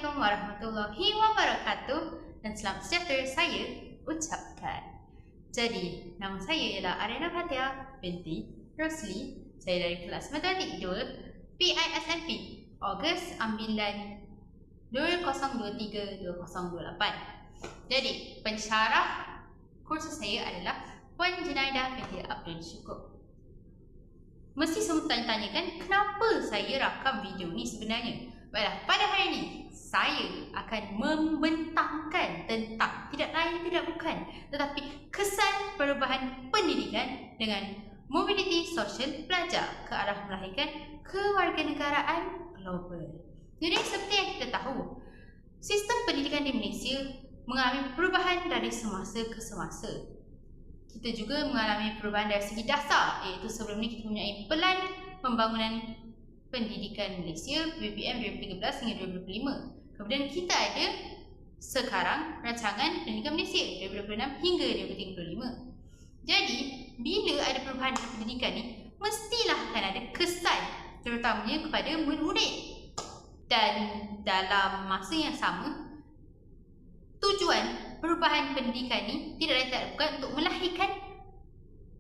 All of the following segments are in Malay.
Assalamualaikum warahmatullahi wabarakatuh dan selamat sejahtera saya ucapkan. Jadi, nama saya ialah Ariana Fatia binti Rosli. Saya dari kelas Matematik 2 PISMP Ogos ambilan 2023-2028. Jadi, pensyarah kursus saya adalah Puan Junaidah binti Abdul Syukur. Mesti semua tanya-tanyakan kenapa saya rakam video ni sebenarnya. Baiklah, pada hari ini saya akan membentangkan tentang tidak lain tidak bukan tetapi kesan perubahan pendidikan dengan mobiliti sosial pelajar ke arah melahirkan kewarganegaraan global. Jadi seperti yang kita tahu, sistem pendidikan di Malaysia mengalami perubahan dari semasa ke semasa. Kita juga mengalami perubahan dari segi dasar, iaitu sebelum ni kita mempunyai Pelan Pembangunan Pendidikan Malaysia PPM 2013 hingga 2025. Kemudian kita ada sekarang Rancangan Pendidikan Malaysia 2026 hingga 2035. Jadi, bila ada perubahan pendidikan ni, mestilah akan ada kesan terutamanya kepada murid-murid. Dan dalam masa yang sama, tujuan perubahan pendidikan ni tidak lain tak bukan untuk melahirkan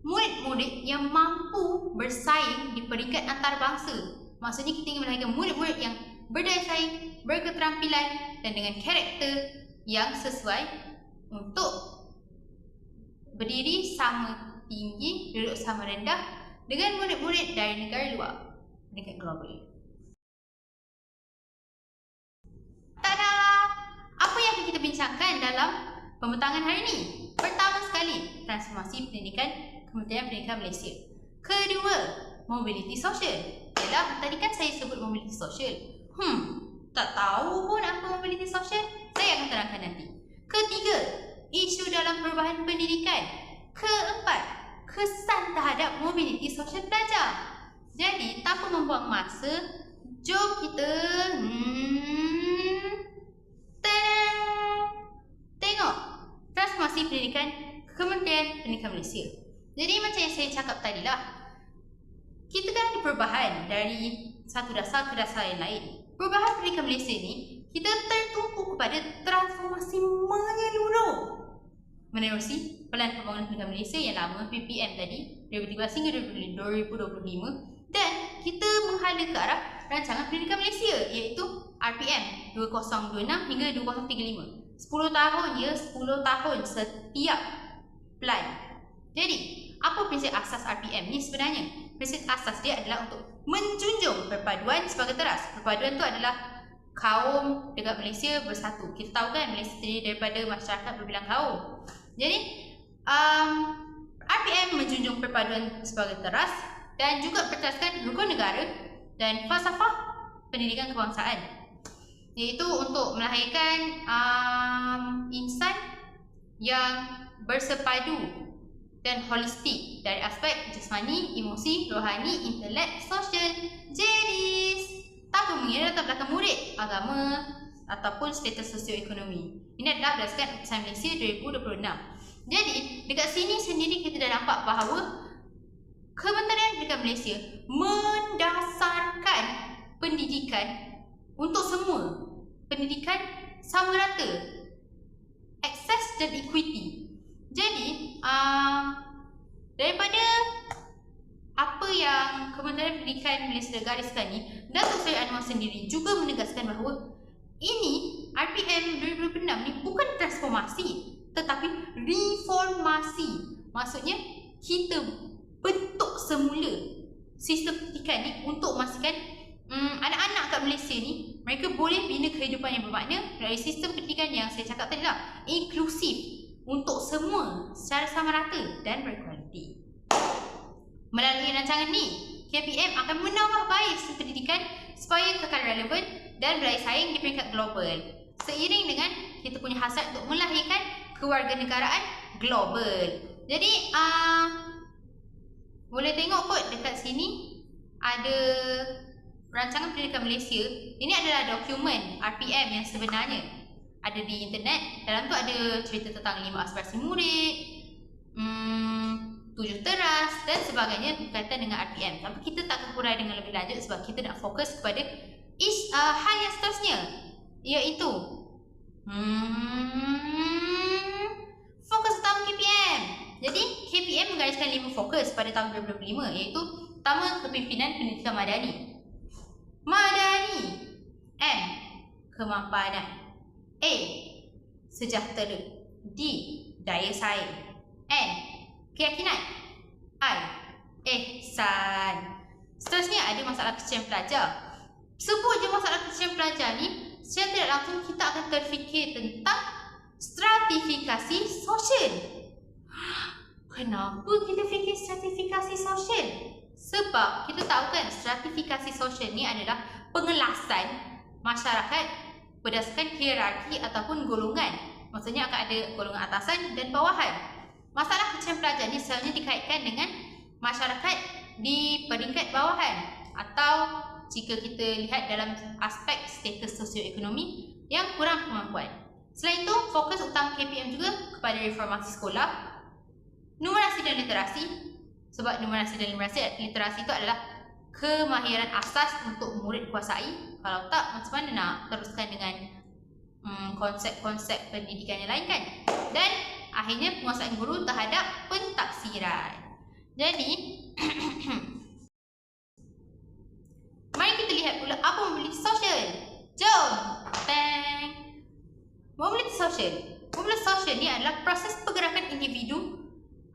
murid-murid yang mampu bersaing di peringkat antarabangsa. Maksudnya kita ingin melahirkan murid-murid yang berdaya saing, berketerampilan dan dengan karakter yang sesuai untuk berdiri sama tinggi, duduk sama rendah dengan murid-murid dari negara luar, peringkat global. Tada! Apa yang akan kita bincangkan dalam pembentangan hari ini? Pertama sekali, transformasi pendidikan Kementerian Pendidikan Malaysia. Kedua, mobiliti sosial. Yalah, tadi kan saya sebut mobiliti sosial. Tak tahu pun apa mobiliti sosial? Saya akan terangkan nanti. Ketiga, isu dalam perubahan pendidikan. Keempat, kesan terhadap mobiliti sosial pelajar. Jadi, tanpa membuang masa, jom kita tengok transformasi pendidikan Kementerian Pendidikan Malaysia. Jadi macam yang saya cakap tadi lah, kita kan ada perubahan dari satu dasar ke dasar yang lain. Perubahan pendidikan Malaysia ni, kita tertumpu kepada transformasi menyeluruh menerusi Pelan Pembangunan Pendidikan Malaysia yang lama PPM tadi 2013 hingga 2025, dan kita menghala ke arah Rancangan Pendidikan Malaysia iaitu RPM 2026 hingga 2035. 10 tahun ya, 10 tahun setiap plan. Jadi, apa prinsip asas RPM ni sebenarnya? Prinsip asas dia adalah untuk menjunjung perpaduan sebagai teras. Perpaduan tu adalah kaum dekat Malaysia bersatu. Kita tahu kan Malaysia terdiri daripada masyarakat berbilang kaum. Jadi, RPM menjunjung perpaduan sebagai teras dan juga berteraskan rukun negara dan falsafah pendidikan kebangsaan, iaitu untuk melahirkan insan yang bersepadu dan holistik dari aspek jasmani, emosi, rohani, intelek, sosial, jenis, tanpa mengira latar belakang murid, agama ataupun status sosioekonomi. Ini adalah berdasarkan Keputusan Malaysia 2026. Jadi, dekat sini sendiri kita dah nampak bahawa Kementerian Pendidikan Malaysia mendasarkan pendidikan untuk semua. Pendidikan sama rata, akses dan equity. Jadi, daripada apa yang Kementerian Pendidikan Malaysia gariskan ni, Datuk Seri Anwar sendiri juga menegaskan bahawa ini RPM 2026 ni bukan transformasi tetapi reformasi. Maksudnya kita bentuk semula sistem pendidikan ni untuk memastikan anak-anak kat Malaysia ni mereka boleh bina kehidupan yang bermakna dari sistem pendidikan yang saya cakap tadi lah, inklusif untuk semua secara sama rata dan berkualiti. Melalui rancangan ni, KPM akan menambah baik sistem pendidikan supaya kekal relevan dan berdaya saing di peringkat global. Seiring dengan kita punya hasrat untuk melahirkan kewarganegaraan global. Jadi, boleh tengok kot dekat sini ada Rancangan Pendidikan Malaysia. Ini adalah dokumen RPM yang sebenarnya ada di internet. Dalam tu ada cerita tentang 5 aspirasi murid, 7 teras dan sebagainya berkaitan dengan RPM. Tapi kita tak akan huraikan dengan lebih lanjut sebab kita nak fokus kepada hal yang seterusnya, iaitu fokus utama KPM. Jadi KPM menggariskan 5 fokus pada tahun 2025, iaitu pertama, kepimpinan pendidikan madani. M. Kemampanan. A. Sejahtera. D. Daya saing. N. Keyakinan. I. Ihsan. Seterusnya ada masalah kecemasan pelajar. Sebut je masalah kecemasan pelajar ni, secara tidak langsung kita akan terfikir tentang stratifikasi sosial. Kenapa kita fikir stratifikasi sosial? Sebab kita tahu kan stratifikasi sosial ni adalah pengelasan masyarakat berdasarkan hierarki ataupun golongan. Maksudnya akan ada golongan atasan dan bawahan. Masalah kecemasan pelajar ni selalunya dikaitkan dengan masyarakat di peringkat bawahan, atau jika kita lihat dalam aspek status sosioekonomi yang kurang kemampuan. Selain itu, fokus utama KPM juga kepada reformasi sekolah, numerasi dan literasi. Sebab numerasi dan literasi itu adalah kemahiran asas untuk murid kuasai. Kalau tak, macam mana nak teruskan dengan konsep-konsep pendidikan yang lain kan? Dan akhirnya penguasaan guru terhadap pentaksiran. Jadi, mari kita lihat pula apa mobiliti sosial. Jom! Bang! Mobiliti sosial. Mobiliti sosial ni adalah proses pergerakan individu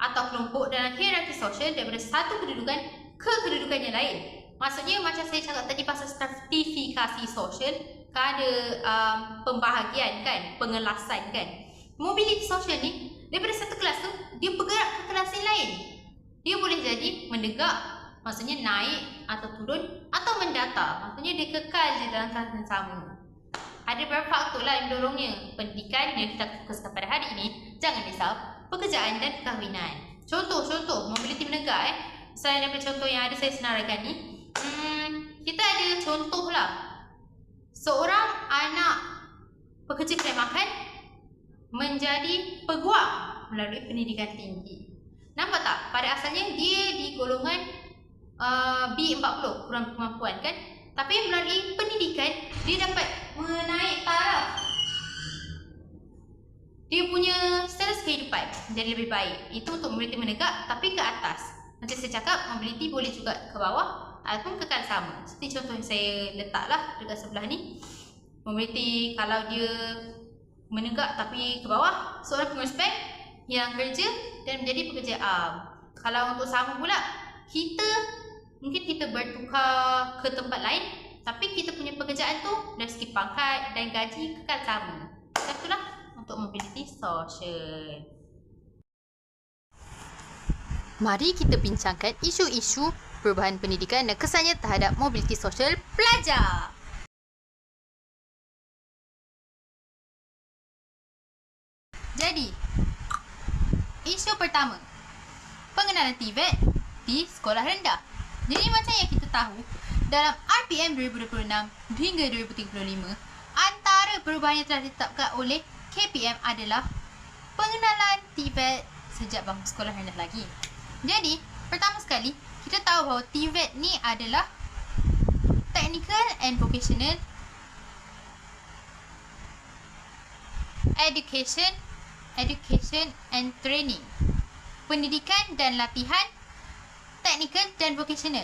atau kelompok dalam hierarki sosial daripada satu kedudukan ke kedudukan yang lain. Maksudnya macam saya cakap tadi pasal stratifikasi sosial, kan ada pembahagian kan, pengelasan kan. Mobiliti sosial ni daripada satu kelas tu dia bergerak ke kelas yang lain. Dia boleh jadi menegak, maksudnya naik atau turun, atau mendata, maksudnya dia kekal je dalam kelas yang sama. Ada beberapa faktor lah yang mendorongnya. Pendidikan yang kita fokuskan pada hari ini, jangan risau, pekerjaan dan perkahwinan. Contoh mobiliti menegak selain daripada contoh yang ada saya senaraikan ni, kita ada contoh lah. Seorang anak pekerja kedai makan menjadi peguam melalui pendidikan tinggi. Nampak tak? Pada asalnya dia di golongan B40, kurang kemampuan kan? Tapi melalui pendidikan dia dapat menaik taraf dia punya status kehidupan menjadi lebih baik. Itu untuk mobiliti menegak, tapi ke atas. Nanti saya cakap mobiliti boleh juga ke bawah ataupun kekal sama. Seperti contoh yang saya letaklah dekat sebelah ni. Mobiliti kalau dia menegak tapi ke bawah, seorang pengurus bank yang kerja dan menjadi pekerja am. Kalau untuk sama pula, mungkin kita bertukar ke tempat lain, tapi kita punya pekerjaan tu dari segi pangkat dan gaji kekal sama. Itulah untuk mobiliti sosial. Mari kita bincangkan isu-isu perubahan pendidikan dan kesannya terhadap mobiliti sosial pelajar. Jadi, isu pertama, pengenalan TVET di sekolah rendah. Jadi macam yang kita tahu, dalam RPM 2026 hingga 2035, antara perubahan yang telah ditetapkan oleh KPM adalah pengenalan TVET sejak bangku sekolah rendah lagi. Jadi, pertama sekali, kita tahu bahawa TVET ni adalah Technical and Vocational Education and Training. Pendidikan dan latihan teknikal dan vocational.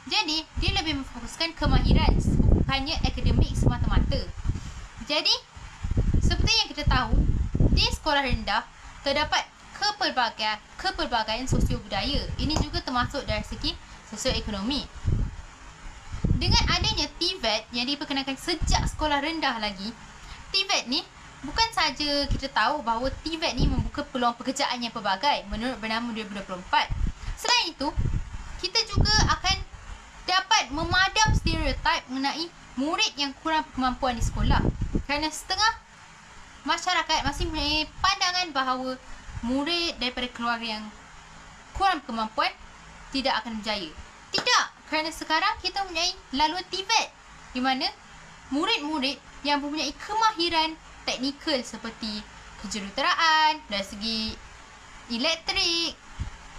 Jadi, dia lebih memfokuskan kemahiran, bukannya akademik semata-mata. Jadi, seperti yang kita tahu, di sekolah rendah terdapat kepelbagaian sosio-budaya. Ini juga termasuk dari segi sosioekonomi. Dengan adanya TVET yang diperkenalkan sejak sekolah rendah lagi, TVET ni bukan saja kita tahu bahawa TVET ni membuka peluang pekerjaan yang pelbagai menurut Bernama 2024. Selain itu, kita juga akan dapat memadam stereotip mengenai murid yang kurang kemampuan di sekolah. Kerana setengah masyarakat masih mempunyai pandangan bahawa murid daripada keluarga yang kurang kemampuan tidak akan berjaya. Tidak, kerana sekarang kita mempunyai laluan TVET di mana murid-murid yang mempunyai kemahiran teknikal seperti kejuruteraan, dari segi elektrik,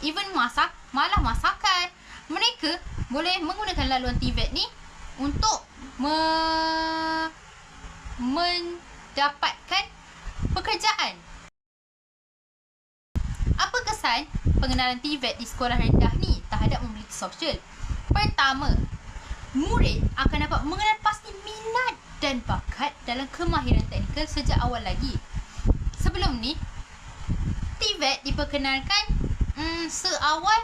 even malah masakan, mereka boleh menggunakan laluan TVET ni untuk mendapatkan pekerjaan. Apa kesan pengenalan TVET di sekolah rendah ni terhadap mobiliti sosial? Pertama, murid akan dapat mengenal pasti minat dan bakat dalam kemahiran teknikal sejak awal lagi. Sebelum ni, TVET diperkenalkan seawal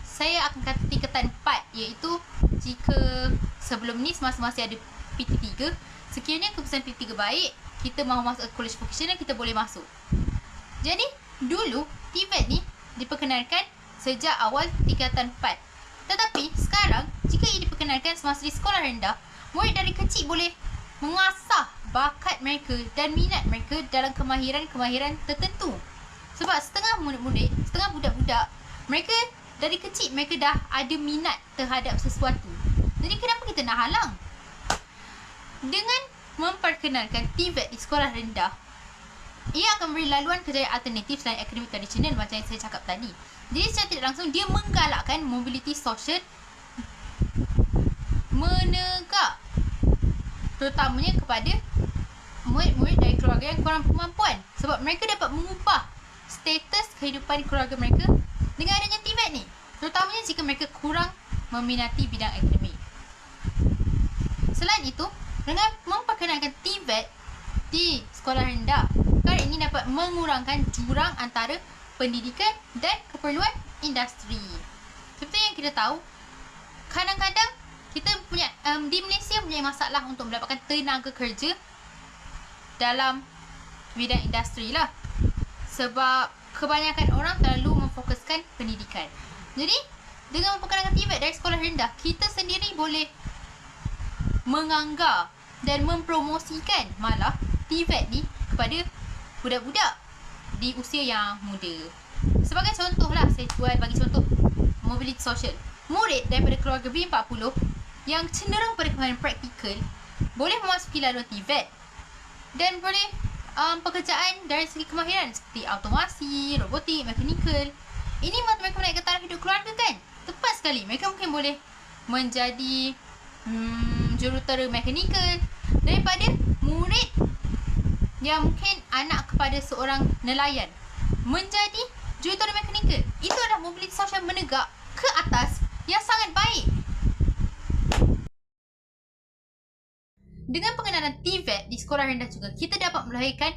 saya akan kata tingkatan 4, iaitu jika sebelum ni semasa masih ada PT3, sekiranya keputusan PT3 baik, kita mahu masuk ke college vocational, kita boleh masuk. Jadi dulu TVET ni diperkenalkan sejak awal tingkatan 4. Tetapi sekarang jika ia diperkenalkan semasa di sekolah rendah, murid dari kecil boleh mengasah bakat mereka dan minat mereka dalam kemahiran-kemahiran tertentu. Sebab setengah murid-murid, setengah budak-budak, mereka dari kecil mereka dah ada minat terhadap sesuatu. Jadi kenapa kita nak halang? Dengan memperkenalkan TVET di sekolah rendah, ia akan beri laluan kerjaya alternatif selain akademik tradisional macam yang saya cakap tadi. Jadi secara tidak langsung dia menggalakkan mobiliti sosial menegak, terutamanya kepada murid-murid dari keluarga yang kurang kemampuan, sebab mereka dapat mengubah status kehidupan keluarga mereka dengan adanya TVET ni, terutamanya jika mereka kurang meminati bidang akademik. Selain itu, dengan memperkenalkan TVET di sekolah rendah, perkara ini dapat mengurangkan jurang antara pendidikan dan keperluan industri. Seperti yang kita tahu, kadang-kadang kita punya di Malaysia punya masalah untuk mendapatkan tenaga kerja dalam bidang industri lah. Sebab kebanyakan orang terlalu memfokuskan pendidikan. Jadi, dengan memperkenalkan TVET dari sekolah rendah, kita sendiri boleh menganggar dan mempromosikan malah TVET ni kepada budak-budak di usia yang muda. Sebagai contoh lah, saya buat bagi contoh mobiliti sosial. Murid daripada keluarga B40 yang cenderung pada kemahiran praktikal boleh memasuki laluan TVET dan boleh pekerjaan dari segi kemahiran seperti automasi, robotik, mekanikal. Ini mereka menaikkan taraf hidup keluarga kan? Tepat sekali. Mereka mungkin boleh menjadi jurutera mekanikal daripada murid yang mungkin anak kepada seorang nelayan menjadi jurutera mekanikal. Itu adalah mobiliti sosial menegak ke atas yang sangat baik. Dengan pengenalan TVET di sekolah rendah juga, kita dapat melahirkan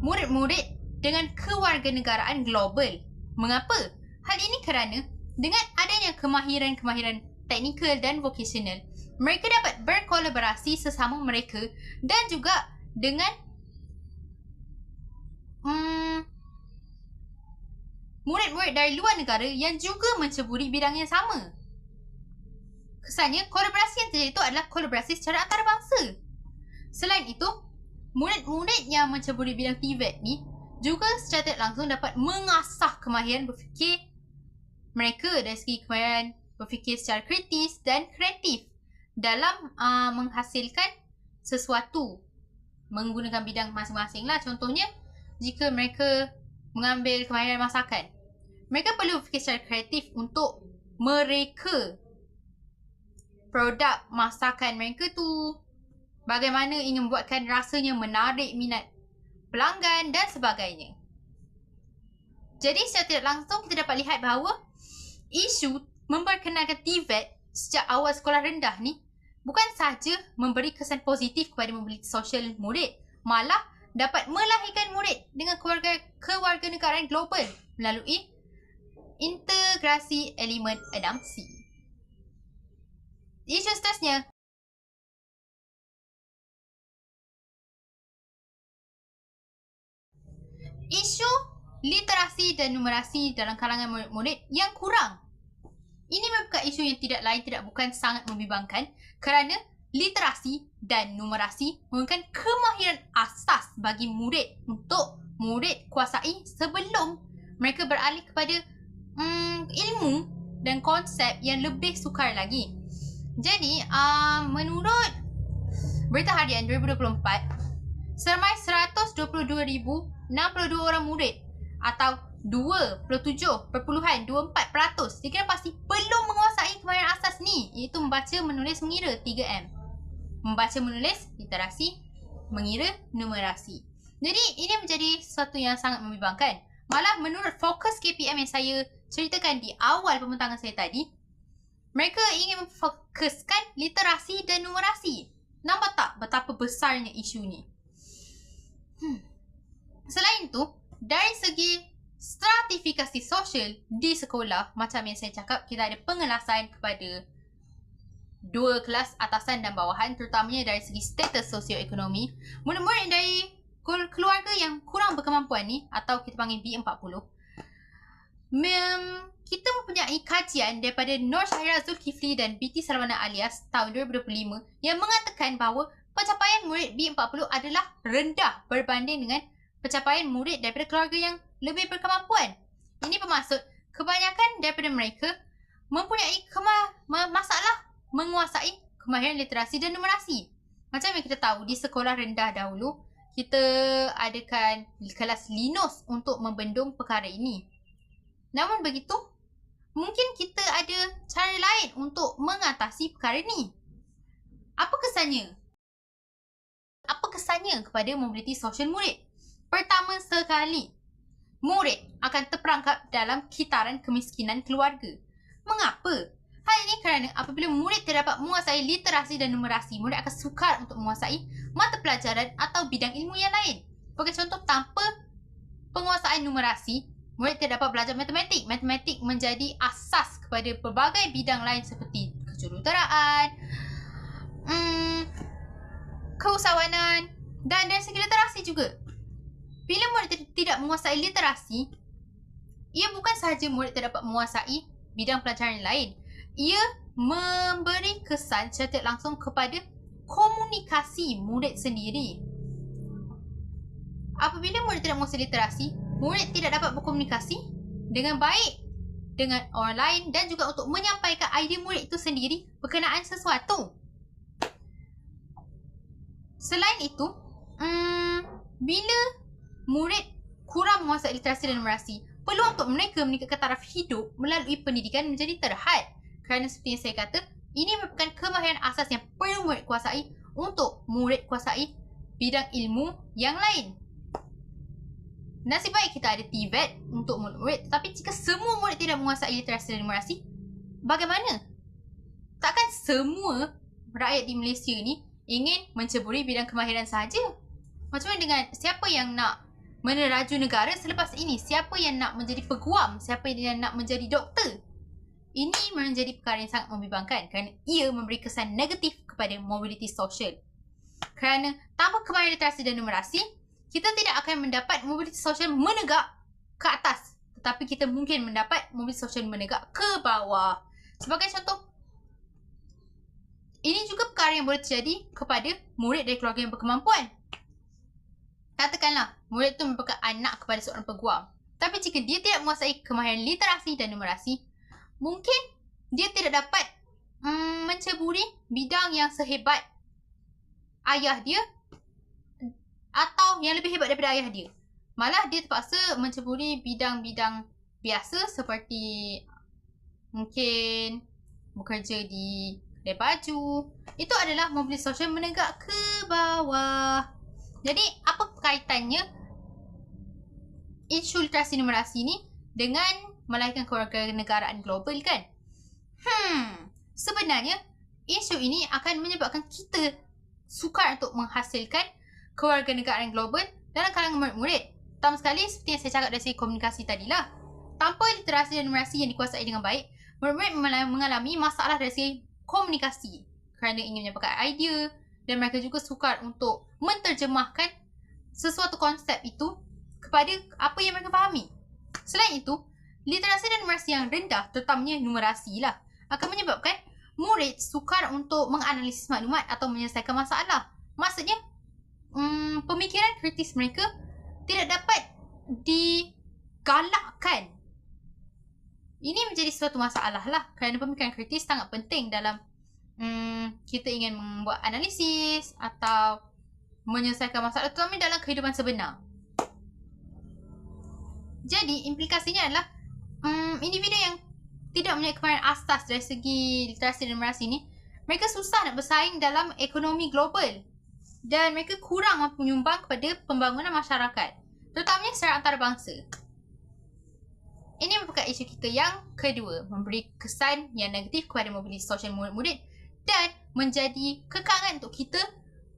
murid-murid dengan kewarganegaraan global. Mengapa? Hal ini kerana dengan adanya kemahiran-kemahiran teknikal dan vocational, mereka dapat berkolaborasi sesama mereka dan juga dengan murid-murid dari luar negara yang juga menceburi bidang yang sama. Kesannya, kolaborasi yang terjadi itu adalah kolaborasi secara antarabangsa. Selain itu, murid-murid yang menceburi bidang TVET ni juga secara tidak langsung dapat mengasah kemahiran berfikir mereka dari segi kemahiran berfikir secara kritis dan kreatif dalam menghasilkan sesuatu menggunakan bidang masing-masing lah. Contohnya, jika mereka mengambil kemahiran masakan, mereka perlu berfikir secara kreatif untuk mereka produk masakan mereka tu, bagaimana ingin membuatkan rasanya menarik minat pelanggan dan sebagainya. Jadi secara tidak langsung kita dapat lihat bahawa isu memperkenalkan TVET sejak awal sekolah rendah ni bukan sahaja memberi kesan positif kepada mobiliti sosial murid, malah dapat melahirkan murid dengan kewarganegaraan global melalui integrasi elemen 6C. Isu seterusnya, isu literasi dan numerasi dalam kalangan murid-murid yang kurang. Ini merupakan isu yang tidak lain tidak bukan sangat membimbangkan kerana literasi dan numerasi merupakan kemahiran asas bagi murid untuk murid kuasai sebelum mereka beralih kepada ilmu dan konsep yang lebih sukar lagi. Jadi, menurut Berita Harian 2024, seramai 122,062 orang murid atau 27.24% dikira pasti belum menguasai kemahiran asas ni, iaitu membaca, menulis, mengira 3M. Membaca, menulis, literasi, mengira numerasi. Jadi ini menjadi sesuatu yang sangat membimbangkan. Malah menurut fokus KPM yang saya ceritakan di awal pembentangan saya tadi, mereka ingin memfokuskan literasi dan numerasi. Nampak tak betapa besarnya isu ni? Selain itu, dari segi stratifikasi sosial di sekolah, macam yang saya cakap, kita ada pengelasan kepada dua kelas atasan dan bawahan, terutamanya dari segi status sosioekonomi. Murid-murid dari keluarga yang kurang berkemampuan ni, atau kita panggil B40, kita mempunyai kajian daripada Nur Syahira Zulkifli dan BT Sarwana Alias tahun 2025 yang mengatakan bahawa pencapaian murid B40 adalah rendah berbanding dengan pencapaian murid daripada keluarga yang lebih berkemampuan. Ini bermaksud kebanyakan daripada mereka mempunyai masalah menguasai kemahiran literasi dan numerasi. Macam yang kita tahu, di sekolah rendah dahulu, kita adakan kelas Linus untuk membendung perkara ini. Namun begitu, mungkin kita ada cara lain untuk mengatasi perkara ini. Apa kesannya? Apa kesannya kepada mobiliti sosial murid? Pertama sekali, murid akan terperangkap dalam kitaran kemiskinan keluarga. Mengapa? Hal ini kerana apabila murid tidak dapat menguasai literasi dan numerasi, murid akan sukar untuk menguasai mata pelajaran atau bidang ilmu yang lain. Sebagai contoh, tanpa penguasaan numerasi, murid tidak dapat belajar matematik. Matematik menjadi asas kepada pelbagai bidang lain seperti kejuruteraan, keusahawanan dan dari segi literasi juga. Bila murid tidak menguasai literasi, ia bukan sahaja murid tidak dapat menguasai bidang pelajaran lain. Ia memberi kesan secara tidak langsung kepada komunikasi murid sendiri. Apabila murid tidak menguasai literasi, murid tidak dapat berkomunikasi dengan baik dengan orang lain dan juga untuk menyampaikan idea murid itu sendiri berkenaan sesuatu. Selain itu, bila murid kurang menguasai literasi dan numerasi, peluang untuk mereka meningkatkan taraf hidup melalui pendidikan menjadi terhad. Kerana seperti yang saya kata, ini merupakan kemahiran asas yang perlu murid kuasai untuk murid kuasai bidang ilmu yang lain. Nasib baik kita ada TVET untuk murid, tetapi jika semua murid tidak menguasai literasi dan numerasi, bagaimana? Takkan semua rakyat di Malaysia ni ingin menceburi bidang kemahiran sahaja? Macam mana dengan siapa yang nak meneraju negara selepas ini? Siapa yang nak menjadi peguam? Siapa yang nak menjadi doktor? Ini menjadi perkara yang sangat membimbangkan kerana ia memberi kesan negatif kepada mobiliti sosial. Kerana tanpa kemahiran literasi dan numerasi, kita tidak akan mendapat mobiliti sosial menegak ke atas, tetapi kita mungkin mendapat mobiliti sosial menegak ke bawah. Sebagai contoh, ini juga perkara yang boleh terjadi kepada murid dari keluarga yang berkemampuan. Katakanlah, murid itu merupakan anak kepada seorang peguam. Tapi jika dia tidak menguasai kemahiran literasi dan numerasi, mungkin dia tidak dapat menceburi bidang yang sehebat ayah dia atau yang lebih hebat daripada ayah dia. Malah dia terpaksa menceburi bidang-bidang biasa seperti mungkin bekerja di kedai baju. Itu adalah mobiliti sosial menegak ke bawah. Jadi, apa kaitannya isu literasi numerasi ni dengan melahirkan kewarganegaraan global kan? Sebenarnya, isu ini akan menyebabkan kita sukar untuk menghasilkan kewarganegaraan global dalam kalangan murid-murid. Pertama sekali, seperti yang saya cakap dari segi komunikasi tadilah. Tanpa literasi dan numerasi yang dikuasai dengan baik, murid-murid mengalami masalah dari segi komunikasi kerana ingin menyampaikan idea dan mereka juga sukar untuk menterjemahkan sesuatu konsep itu kepada apa yang mereka fahami. Selain itu, literasi dan numerasi yang rendah, terutamanya numerasi lah, akan menyebabkan murid sukar untuk menganalisis maklumat atau menyelesaikan masalah. Maksudnya, pemikiran kritis mereka tidak dapat digalakkan. Ini menjadi suatu masalah lah kerana pemikiran kritis sangat penting dalam kita ingin membuat analisis atau menyelesaikan masalah, terutama dalam kehidupan sebenar. Jadi, implikasinya adalah individu yang tidak mempunyai kemahiran asas dari segi literasi dan numerasi ni, mereka susah nak bersaing dalam ekonomi global. dan mereka kurang mampu menyumbang kepada pembangunan masyarakat, terutamanya secara antarabangsa. Ini merupakan isu kita yang kedua, memberi kesan yang negatif kepada mobiliti sosial murid-murid dan menjadi kekangan untuk kita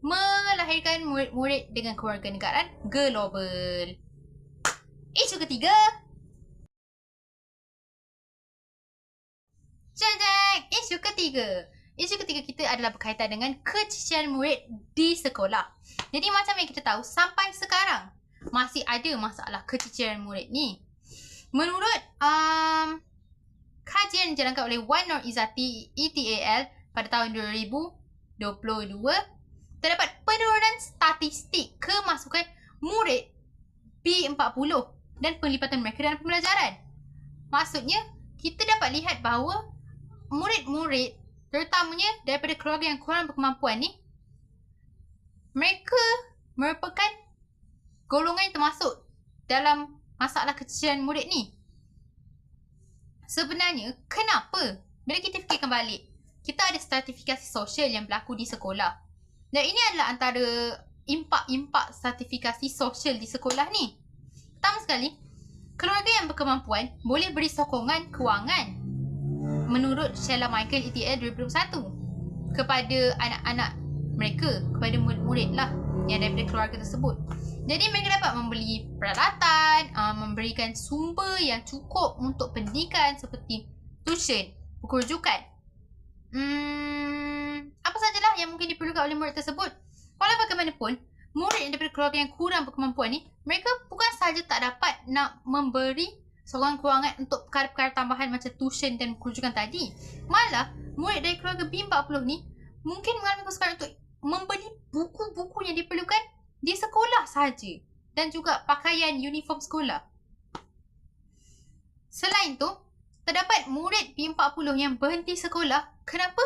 melahirkan murid-murid dengan kewarganegaraan global. Isu ketiga. Isu ketiga. Isu ketiga kita adalah berkaitan dengan keciciran murid di sekolah. Jadi macam yang kita tahu, sampai sekarang masih ada masalah keciciran murid ni. Menurut kajian yang dijalankan oleh Wan Nur Izzati ETAL pada tahun 2022, terdapat penurunan statistik kemasukan murid B40 dan penglibatan mereka dalam pembelajaran. Maksudnya, kita dapat lihat bahawa murid-murid, terutamanya daripada keluarga yang kurang berkemampuan ni, mereka merupakan golongan yang termasuk dalam masalah keciciran murid ni. Sebenarnya, kenapa? Bila kita fikirkan balik, kita ada stratifikasi sosial yang berlaku di sekolah. Dan ini adalah antara impak-impak stratifikasi sosial di sekolah ni. Pertama sekali, keluarga yang berkemampuan boleh beri sokongan kewangan menurut Sheila Michael ETL 2021 kepada anak-anak mereka, kepada murid-murid lah yang daripada keluarga tersebut. Jadi mereka dapat membeli peralatan, memberikan sumber yang cukup untuk pendidikan seperti tuition, buku rujukan. Apa sajalah yang mungkin diperlukan oleh murid tersebut. Walau bagaimanapun, murid yang daripada keluarga yang kurang berkemampuan ni, mereka bukan sahaja tak dapat nak memberi sokongan kewangan untuk perkara-perkara tambahan macam tuition dan buku rujukan tadi. Malah, murid dari keluarga B40 ni mungkin mengalami kesukaran untuk membeli buku-buku yang diperlukan di sekolah sahaja dan juga pakaian uniform sekolah. Selain tu, terdapat murid B40 yang berhenti sekolah. Kenapa?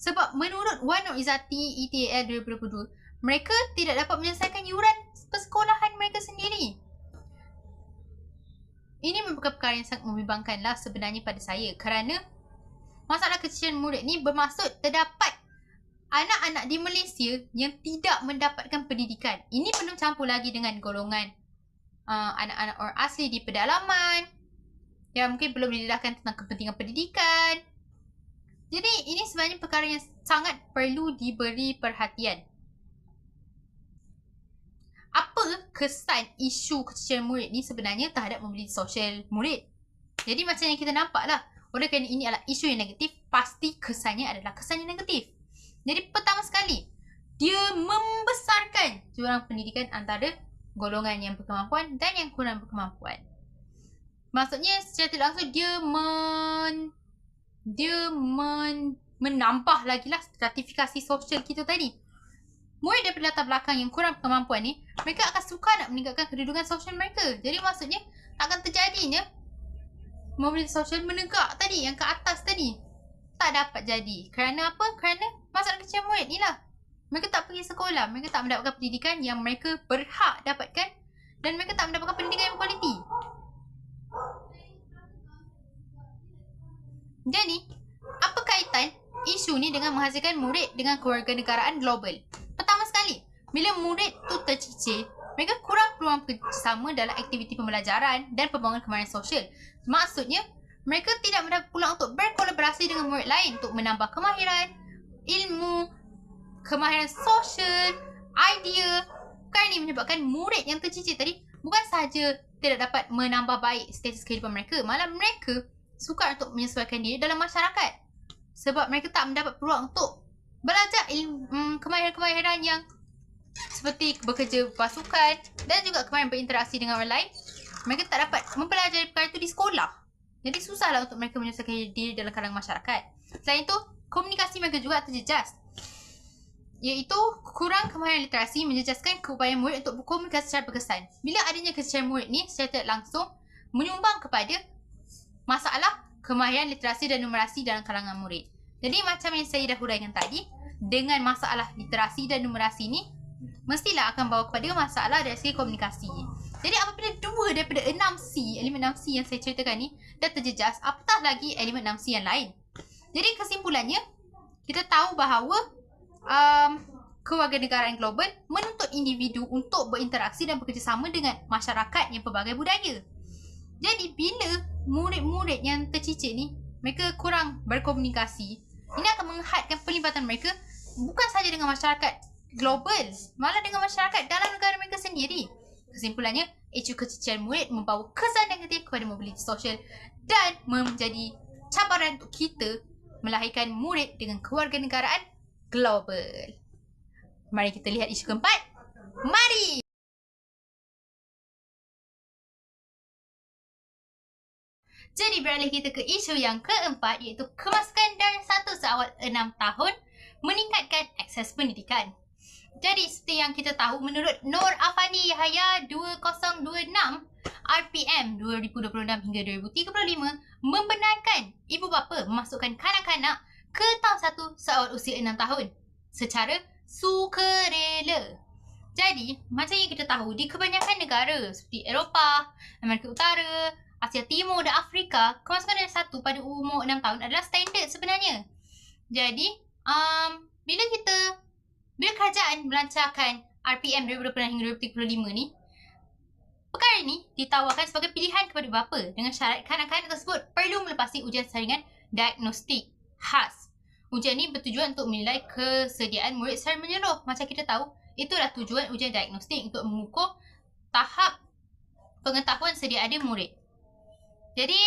Sebab menurut Wan Nur Izzati ETAL 2022, mereka tidak dapat menyelesaikan yuran persekolahan mereka sendiri. Ini merupakan perkara yang sangat membimbangkanlah sebenarnya pada saya, kerana masalah keciciran murid ni bermaksud terdapat anak-anak di Malaysia yang tidak mendapatkan pendidikan. Ini belum campur lagi dengan golongan anak-anak orang asli di pedalaman yang mungkin belum didedahkan tentang kepentingan pendidikan. Jadi ini sebenarnya perkara yang sangat perlu diberi perhatian. Apa kesan isu keciciran murid ni sebenarnya terhadap mobiliti sosial murid? Jadi macam yang kita nampak lah, oleh kerana ini adalah isu yang negatif, pasti kesannya adalah kesan yang negatif. Jadi pertama sekali, dia membesarkan jurang pendidikan antara golongan yang berkemampuan dan yang kurang berkemampuan. Maksudnya secara tidak langsung dia menambah lagi lah stratifikasi sosial kita tadi. Murid daripada latar belakang yang kurang berkemampuan ni, mereka akan suka nak meningkatkan kedudukan sosial mereka. Jadi maksudnya akan terjadinya mobiliti sosial menegak tadi, yang ke atas tadi. Tak dapat jadi. Kerana apa? Kerana masalah kecil murid ni lah. Mereka tak pergi sekolah. Mereka tak mendapatkan pendidikan yang mereka berhak dapatkan. Dan mereka tak mendapatkan pendidikan yang kualiti. Jadi, apa kaitan isu ni dengan menghasilkan murid dengan kewarganegaraan global? Pertama sekali, bila murid tu tercicir, mereka kurang peluang bekerjasama dalam aktiviti pembelajaran dan pembangunan kemahiran sosial. Maksudnya, mereka tidak mendapat peluang untuk berkolaborasi dengan murid lain untuk menambah kemahiran, ilmu, kemahiran sosial, idea. Kerana ini menyebabkan murid yang tercicir tadi bukan sahaja tidak dapat menambah baik status kehidupan mereka, malah mereka sukar untuk menyesuaikan diri dalam masyarakat. Sebab mereka tak mendapat peluang untuk belajar kemahiran-kemahiran yang seperti bekerja pasukan dan juga kemahiran berinteraksi dengan orang lain. Mereka tak dapat mempelajari perkara itu di sekolah. Jadi susahlah untuk mereka menyesuaikan diri dalam kalangan masyarakat. Selain itu, komunikasi mereka juga terjejas. Iaitu kurang kemahiran literasi menjejaskan keupayaan murid untuk berkomunikasi secara berkesan. Bila adanya keciciran murid ni secara tidak langsung menyumbang kepada masalah kemahiran literasi dan numerasi dalam kalangan murid. Jadi macam yang saya dah huraikan tadi, dengan masalah literasi dan numerasi ni mestilah akan bawa kepada masalah dari segi komunikasi. Jadi apabila 2 daripada 6C, elemen 6C yang saya ceritakan ni dah terjejas, apatah lagi elemen 6C yang lain. Jadi kesimpulannya, kita tahu bahawa kewarganegaraan global menuntut individu untuk berinteraksi dan bekerjasama dengan masyarakat yang pelbagai budaya. Jadi bila murid-murid yang tercicir ni, mereka kurang berkomunikasi, ini akan menghadkan pelibatan mereka bukan sahaja dengan masyarakat global, malah dengan masyarakat dalam negara mereka sendiri. Kesimpulannya, isu keciciran murid membawa kesan negatif kepada mobiliti sosial dan menjadi cabaran untuk kita melahirkan murid dengan kewarganegaraan global. Mari kita lihat isu keempat. Mari! Jadi beralih kita ke isu yang keempat, iaitu kemasukan darjah 1 seawal 6 tahun meningkatkan akses pendidikan. Jadi seperti yang kita tahu, menurut Nur Afandi Yahaya 2026 RPM 2026 hingga 2035 membenarkan ibu bapa memasukkan kanak-kanak ke tahun 1 seawal usia 6 tahun secara sukarela. Jadi, macam yang kita tahu, di kebanyakan negara seperti Eropah, Amerika Utara, Asia Timur dan Afrika, kemasukan darjah 1 pada umur 6 tahun adalah standard sebenarnya. Jadi, bila kerajaan melancarkan RPM 2026 hingga 2035 ni, perkara ini ditawarkan sebagai pilihan kepada bapa dengan syarat kanak-kanak tersebut perlu melepasi ujian saringan diagnostik khas. Ujian ini bertujuan untuk menilai kesediaan murid secara menyeluruh. Macam kita tahu, itulah tujuan ujian diagnostik, untuk mengukur tahap pengetahuan sedia ada murid. Jadi,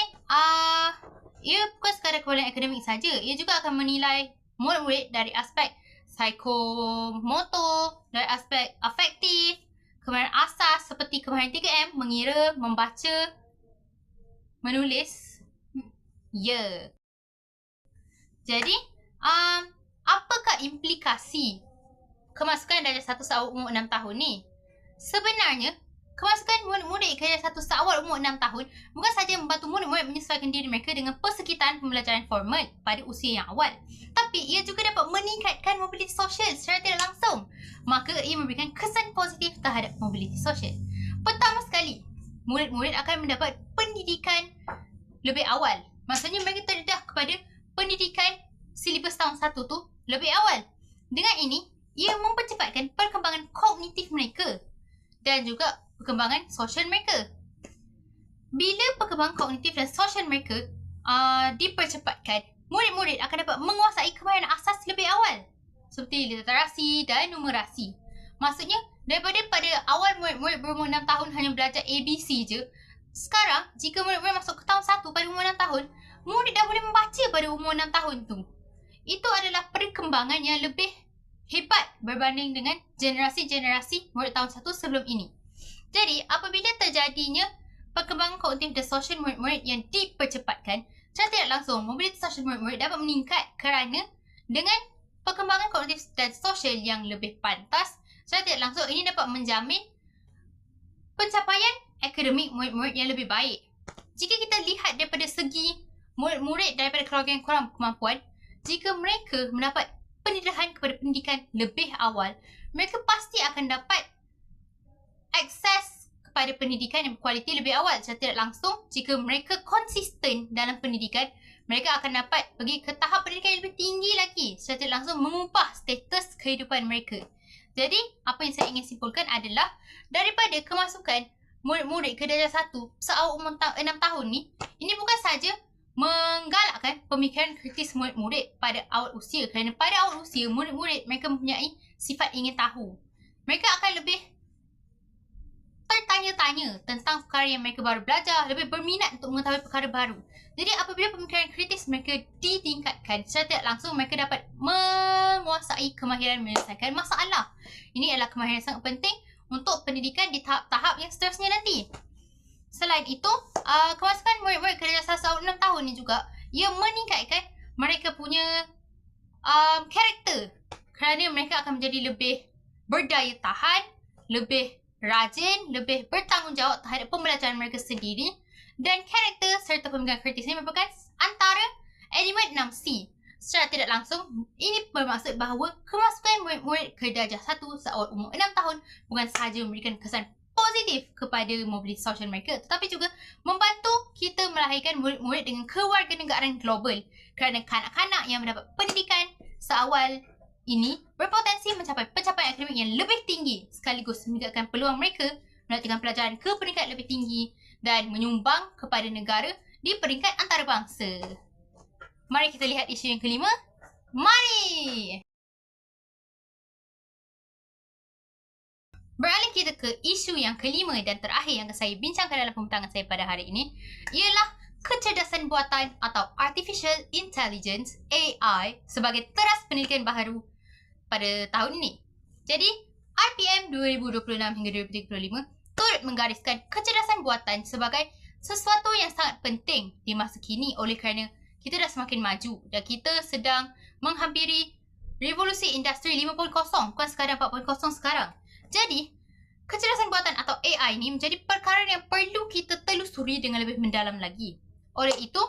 ia bukan sekadar kepandaian akademik saja, ia juga akan menilai murid-murid dari aspek psikomotor, dari aspek afektif, kemahiran asas seperti kemahiran 3M, mengira, membaca, menulis. Ya. Jadi, apakah implikasi kemasukan darjah 1 seawal umur 6 tahun ni? Sebenarnya, kemasukan murid-murid ke darjah 1 seawal umur 6 tahun bukan sahaja membantu murid-murid menyesuaikan diri mereka dengan persekitaran pembelajaran formal pada usia yang awal, tapi ia juga dapat meningkatkan mobiliti sosial secara tidak langsung. Maka ia memberikan kesan positif terhadap mobiliti sosial. Pertama sekali, murid-murid akan mendapat pendidikan lebih awal. Maksudnya mereka terdedah kepada pendidikan silibus tahun 1 tu lebih awal. Dengan ini, ia mempercepatkan perkembangan kognitif mereka dan juga perkembangan sosial mereka. Bila perkembangan kognitif dan sosial mereka dipercepatkan, murid-murid akan dapat menguasai kemahiran asas lebih awal seperti literasi dan numerasi. Maksudnya, daripada pada awal murid-murid berumur 6 tahun hanya belajar ABC je, sekarang jika murid-murid masuk ke tahun 1 pada umur 6 tahun, murid dah boleh membaca pada umur 6 tahun tu. Itu adalah perkembangan yang lebih hebat berbanding dengan generasi-generasi murid tahun 1 sebelum ini. Jadi, apabila terjadinya perkembangan kognitif dan sosial murid-murid yang dipercepatkan, secara tidak langsung, mobiliti sosial murid-murid dapat meningkat kerana dengan perkembangan kognitif dan sosial yang lebih pantas, secara tidak langsung ini dapat menjamin pencapaian akademik murid-murid yang lebih baik. Jika kita lihat daripada segi murid-murid daripada keluarga yang kurang kemampuan, jika mereka mendapat pendidikan kepada pendidikan lebih awal, mereka pasti akan dapat akses kepada pendidikan yang berkualiti lebih awal. Secara tidak langsung, jika mereka konsisten dalam pendidikan, mereka akan dapat pergi ke tahap pendidikan yang lebih tinggi lagi. Secara tidak langsung mengubah status kehidupan mereka. Jadi, apa yang saya ingin simpulkan adalah daripada kemasukan murid-murid ke darjah 1 seawal umur 6 tahun ni, ini bukan sahaja menggalakkan pemikiran kritis murid-murid pada awal usia, kerana pada awal usia murid-murid mereka mempunyai sifat ingin tahu. Mereka akan lebih bertanya-tanya tentang perkara yang mereka baru belajar, lebih berminat untuk mengetahui perkara baru. Jadi apabila pemikiran kritis mereka ditingkatkan, secara tidak langsung mereka dapat menguasai kemahiran menyelesaikan masalah. Ini adalah kemahiran yang sangat penting untuk pendidikan di tahap-tahap yang seterusnya nanti. Selain itu, kemasukan murid-murid ke darjah 1 seawal 6 tahun ni juga, ia meningkatkan mereka punya karakter, kerana mereka akan menjadi lebih berdaya tahan, lebih rajin, lebih bertanggungjawab terhadap pembelajaran mereka sendiri. Dan karakter serta pemikiran kritis ini merupakan antara elemen 6C. Secara tidak langsung, ini bermaksud bahawa kemasukan murid-murid ke darjah 1 seawal umur 6 tahun bukan sahaja memberikan kesan positif kepada mobiliti sosial mereka, tetapi juga membantu kita melahirkan murid-murid dengan kewarganegaraan global, kerana kanak-kanak yang mendapat pendidikan seawal ini berpotensi mencapai pencapaian akademik yang lebih tinggi sekaligus meningkatkan peluang mereka melanjutkan pelajaran ke peringkat lebih tinggi dan menyumbang kepada negara di peringkat antarabangsa. Mari kita lihat isu yang kelima. Mari! Beralih kita ke isu yang kelima dan terakhir yang saya bincangkan dalam pembincangan saya pada hari ini ialah kecerdasan buatan atau Artificial Intelligence AI sebagai teras pendidikan baharu pada tahun ini. Jadi, RPM 2026 hingga 2035 turut menggariskan kecerdasan buatan sebagai sesuatu yang sangat penting di masa kini oleh kerana kita dah semakin maju dan kita sedang menghampiri revolusi industri 5.0 bukan sekadar 4.0 sekarang. Jadi, kecerdasan buatan atau AI ini menjadi perkara yang perlu kita telusuri dengan lebih mendalam lagi. Oleh itu,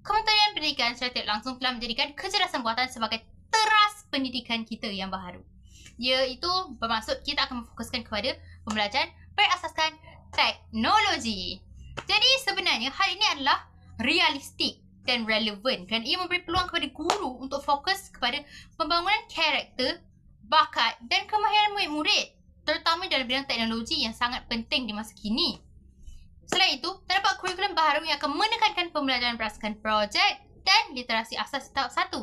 Kementerian Pendidikan secara tidak langsung telah menjadikan kecerdasan buatan sebagai teras pendidikan kita yang baharu. Iaitu bermaksud kita akan memfokuskan kepada pembelajaran berasaskan teknologi. Jadi sebenarnya hal ini adalah realistik dan relevan kerana ia memberi peluang kepada guru untuk fokus kepada pembangunan karakter, bakat dan kemahiran murid-murid, terutama dalam bidang teknologi yang sangat penting di masa kini. Selain itu, terdapat kurikulum baharu yang akan menekankan pembelajaran berasaskan projek dan literasi asas tahap 1.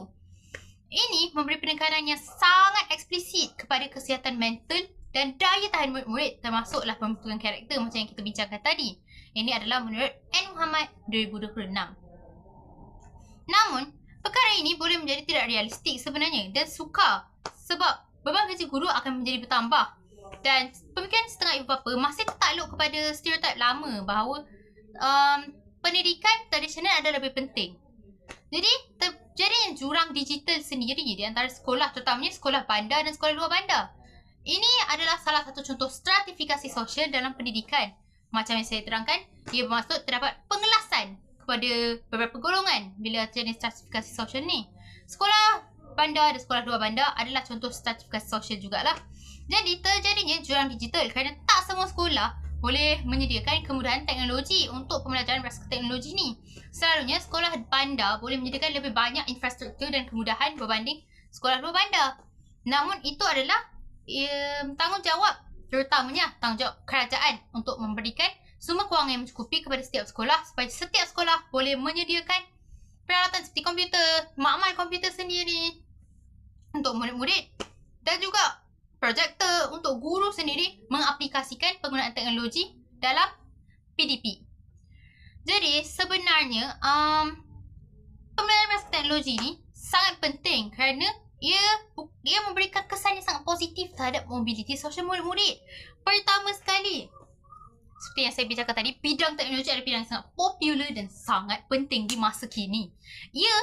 Ini memberi penekanan yang sangat eksplisit kepada kesihatan mental dan daya tahan murid-murid termasuklah pembentukan karakter macam yang kita bincangkan tadi. Ini adalah menurut N. Muhammad 2026. Namun, perkara ini boleh menjadi tidak realistik sebenarnya dan sukar sebab beban kerja guru akan menjadi bertambah dan pemikiran setengah ibu bapa masih tertakluk kepada stereotip lama bahawa pendidikan tradisional adalah lebih penting. Jadi, terjadinya jurang digital sendiri di antara sekolah, terutamanya sekolah bandar dan sekolah luar bandar. Ini adalah salah satu contoh stratifikasi sosial dalam pendidikan. Macam yang saya terangkan, ia bermaksud terdapat pengelasan kepada beberapa golongan bila terjadi stratifikasi sosial ni. Sekolah bandar dan sekolah luar bandar adalah contoh stratifikasi sosial jugalah. Jadi terjadinya jurang digital kerana tak semua sekolah boleh menyediakan kemudahan teknologi untuk pembelajaran berasaskan teknologi ni. Selalunya sekolah bandar boleh menyediakan lebih banyak infrastruktur dan kemudahan berbanding sekolah luar bandar. Namun itu adalah tanggungjawab, terutamanya tanggungjawab kerajaan untuk memberikan sumber kewangan yang mencukupi kepada setiap sekolah supaya setiap sekolah boleh menyediakan peralatan seperti komputer, makmal komputer sendiri untuk murid-murid dan juga projektor untuk guru sendiri mengaplikasikan penggunaan teknologi dalam PDP. Jadi sebenarnya pembelajaran berasaskan teknologi ni sangat penting kerana ia memberikan kesan yang sangat positif terhadap mobiliti sosial murid-murid. Pertama sekali, seperti yang saya bincangkan tadi, bidang teknologi adalah bidang yang sangat popular dan sangat penting di masa kini. Ia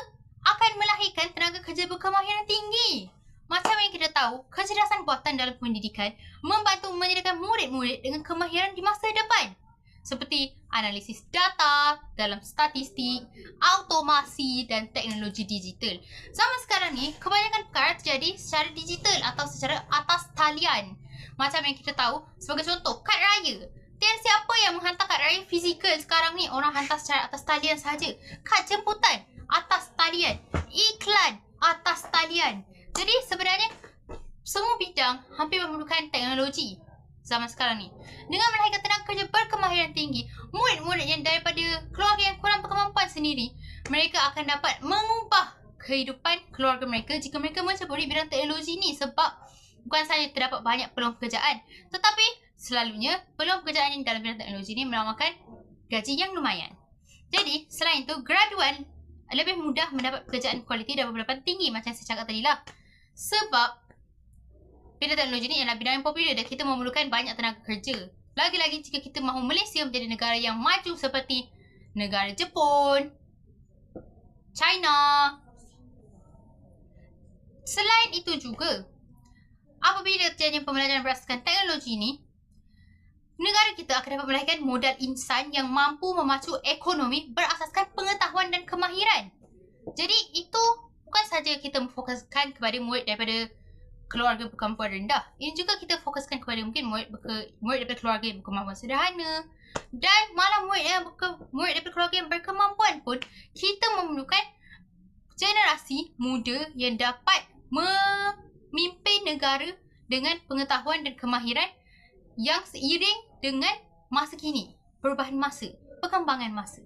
akan melahirkan tenaga kerja berkemahiran tinggi. Macam yang kita tahu, kecerdasan buatan dalam pendidikan membantu menyediakan murid-murid dengan kemahiran di masa depan. Seperti analisis data dalam statistik, automasi dan teknologi digital. Zaman sekarang ni, kebanyakan perkara terjadi secara digital atau secara atas talian. Macam yang kita tahu, sebagai contoh, kad raya. Tiada siapa yang menghantar kad raya fizikal sekarang ni. Orang hantar secara atas talian saja. Kad jemputan, atas talian. Iklan, atas talian. Jadi sebenarnya semua bidang hampir memerlukan teknologi zaman sekarang ni. Dengan melahirkan tenaga kerja berkemahiran tinggi, murid-murid yang daripada keluarga yang kurang berkemampuan sendiri, mereka akan dapat mengubah kehidupan keluarga mereka jika mereka menceburi bidang teknologi ni sebab bukan sahaja terdapat banyak peluang pekerjaan, tetapi selalunya peluang pekerjaan yang dalam bidang teknologi ni menawarkan gaji yang lumayan. Jadi selain itu, graduan lebih mudah mendapat pekerjaan kualiti dan berpendapat tinggi macam saya cakap tadi lah. Sebab bidang teknologi ni adalah bidang yang popular dan kita memerlukan banyak tenaga kerja. Lagi-lagi jika kita mahu Malaysia menjadi negara yang maju seperti negara Jepun, China. Selain itu juga, apabila terjadi pembelajaran berasaskan teknologi ni, negara kita akan dapat melahirkan modal insan yang mampu memacu ekonomi berasaskan pengetahuan dan kemahiran. Jadi itu bukan sahaja kita memfokuskan kepada murid daripada keluarga berkemampuan rendah. Ini juga kita fokuskan kepada mungkin murid daripada keluarga yang berkemampuan sederhana. Dan malah murid daripada keluarga yang berkemampuan pun, kita memerlukan generasi muda yang dapat memimpin negara dengan pengetahuan dan kemahiran yang seiring dengan masa kini, perubahan masa, perkembangan masa.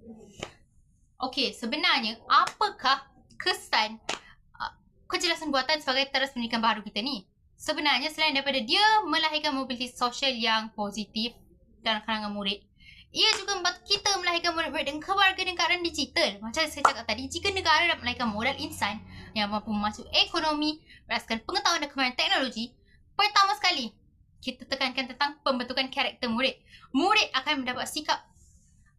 Okey, sebenarnya apakah kesan kecerdasan buatan sebagai teras pendidikan baru kita ni? Sebenarnya selain daripada dia melahirkan mobiliti sosial yang positif dalam kalangan murid, ia juga membantu kita melahirkan murid-murid dengan kewarganegaraan digital. Macam saya cakap tadi, jika negara dapat melahirkan modal insan yang mampu memasuk ekonomi berdasarkan pengetahuan dan kemahiran teknologi, pertama sekali kita tekankan tentang pembentukan karakter murid. Murid akan mendapat sikap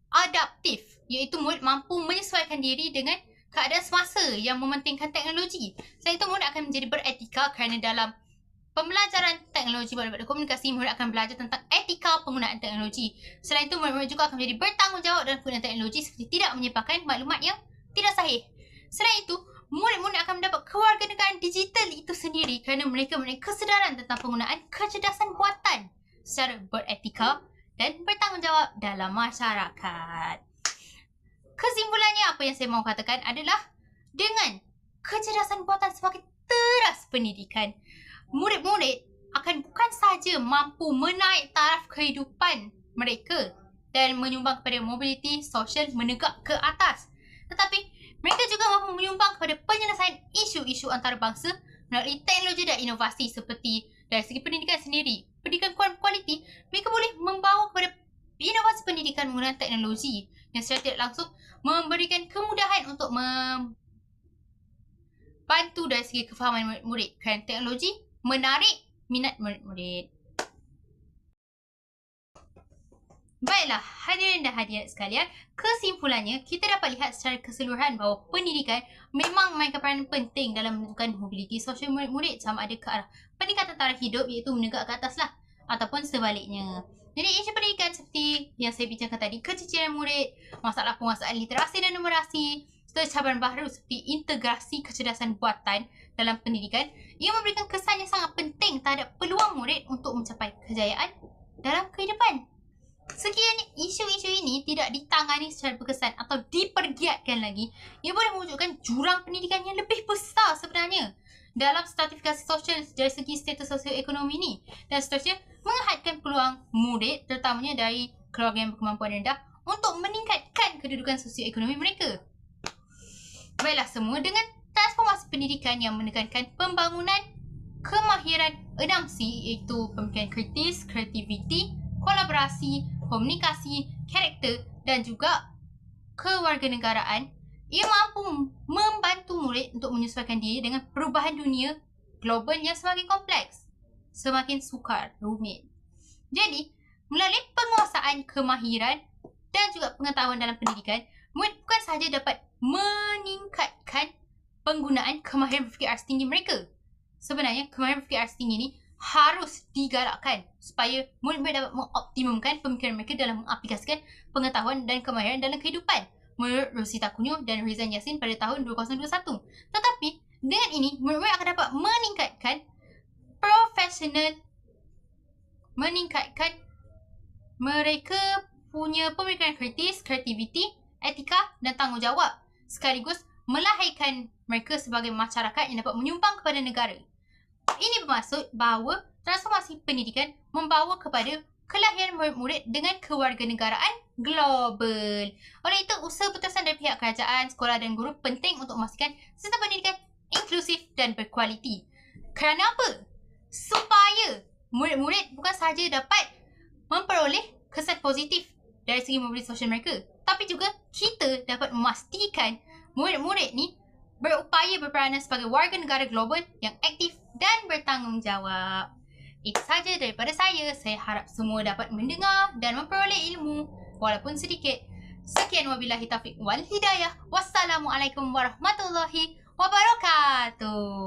adaptif, iaitu murid mampu menyesuaikan diri dengan keadaan semasa yang mementingkan teknologi. Selain itu, murid akan menjadi beretika kerana dalam pembelajaran teknologi pada komunikasi, murid akan belajar tentang etika penggunaan teknologi. Selain itu, murid juga akan menjadi bertanggungjawab dalam penggunaan teknologi seperti tidak menyebarkan maklumat yang tidak sahih. Selain itu, murid-murid akan mendapat kewarganegaraan digital itu sendiri kerana mereka mempunyai kesedaran tentang penggunaan kecerdasan buatan secara beretika dan bertanggungjawab dalam masyarakat. Kesimpulannya, apa yang saya mahu katakan adalah dengan kecerdasan buatan sebagai teras pendidikan, murid-murid akan bukan sahaja mampu menaik taraf kehidupan mereka dan menyumbang kepada mobiliti sosial menegak ke atas, tetapi mereka juga mampu menyumbang kepada penyelesaian isu-isu antarabangsa melalui teknologi dan inovasi. Seperti dari segi pendidikan sendiri, pendidikan kualiti, mereka boleh membawa kepada inovasi pendidikan menggunakan teknologi yang secara tidak langsung memberikan kemudahan untuk membantu dari segi kefahaman murid-murid kerana teknologi menarik minat murid-murid. Baiklah, hadirin dan hadirat sekalian, kesimpulannya kita dapat lihat secara keseluruhan bahawa pendidikan memang memainkan peranan penting dalam menentukan mobiliti sosial murid-murid, sama ada ke arah peningkatan taraf hidup, iaitu menegak ke atas lah, ataupun sebaliknya. Jadi isu pendidikan seperti yang saya bincangkan tadi, keciciran murid, masalah penguasaan literasi dan numerasi, serta cabaran baru seperti integrasi kecerdasan buatan dalam pendidikan, ia memberikan kesan yang sangat penting terhadap peluang murid untuk mencapai kejayaan dalam kehidupan. Sekiranya isu-isu ini tidak ditangani secara berkesan atau dipergiatkan lagi, ia boleh mewujudkan jurang pendidikan yang lebih besar sebenarnya dalam stratifikasi sosial dari segi status sosioekonomi ini, dan seterusnya menghadkan peluang murid terutamanya dari keluarga yang berkemampuan rendah untuk meningkatkan kedudukan sosioekonomi mereka. Baiklah semua, dengan transformasi pendidikan yang menekankan pembangunan kemahiran 6C, iaitu pemikiran kritis, kreativiti, kolaborasi, komunikasi, karakter dan juga kewarganegaraan, ia mampu membantu murid untuk menyesuaikan diri dengan perubahan dunia global yang semakin kompleks, semakin sukar, rumit. Jadi, melalui penguasaan kemahiran dan juga pengetahuan dalam pendidikan, murid bukan sahaja dapat meningkatkan penggunaan kemahiran berfikir aras tinggi mereka. Sebenarnya, kemahiran berfikir aras tinggi ini harus digalakkan supaya murid-murid dapat mengoptimumkan pemikiran mereka dalam mengaplikasikan pengetahuan dan kemahiran dalam kehidupan, menurut Rosita Kunyo dan Rizan Yassin pada tahun 2021. Tetapi, dengan ini, murid-murid akan dapat meningkatkan mereka punya pemikiran kritis, kreativiti, etika dan tanggungjawab, sekaligus melahirkan mereka sebagai masyarakat yang dapat menyumbang kepada negara. Ini bermaksud bahawa transformasi pendidikan membawa kepada kelahiran murid-murid dengan kewarganegaraan global. Oleh itu, usaha berterusan dari pihak kerajaan, sekolah dan guru penting untuk memastikan sistem pendidikan inklusif dan berkualiti. Kerana apa? Supaya murid-murid bukan sahaja dapat memperoleh kesan positif dari segi mobiliti sosial mereka, tapi juga kita dapat memastikan murid-murid ni berupaya berperanan sebagai warga negara global yang aktif dan bertanggungjawab. Itu sahaja daripada saya. Saya harap semua dapat mendengar dan memperoleh ilmu walaupun sedikit. Sekian, wabillahi taufiq wal hidayah. Wassalamualaikum warahmatullahi wabarakatuh.